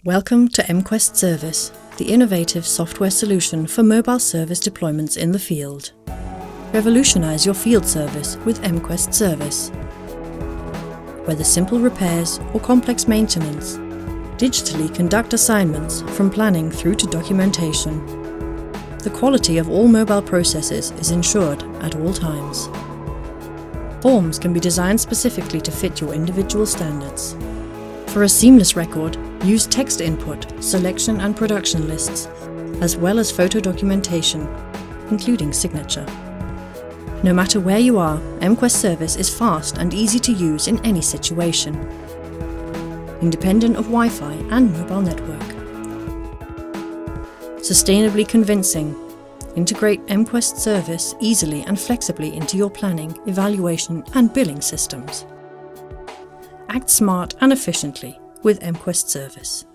Welcome to mQuest Service, the innovative software solution for mobile service deployments in the field. Revolutionize your field service with mQuest Service. Whether simple repairs or complex maintenance, digitally conduct assignments from planning through to documentation. The quality of all mobile processes is ensured at all times. Forms can be designed specifically to fit your individual standards. For a seamless record, use text input, selection and production lists, as well as photo documentation, including signature. No matter where you are, mQuest Service is fast and easy to use in any situation, independent of Wi-Fi and mobile network. Sustainably convincing. Integrate mQuest Service easily and flexibly into your planning, evaluation and billing systems. Act smart and efficiently with mQuest Service.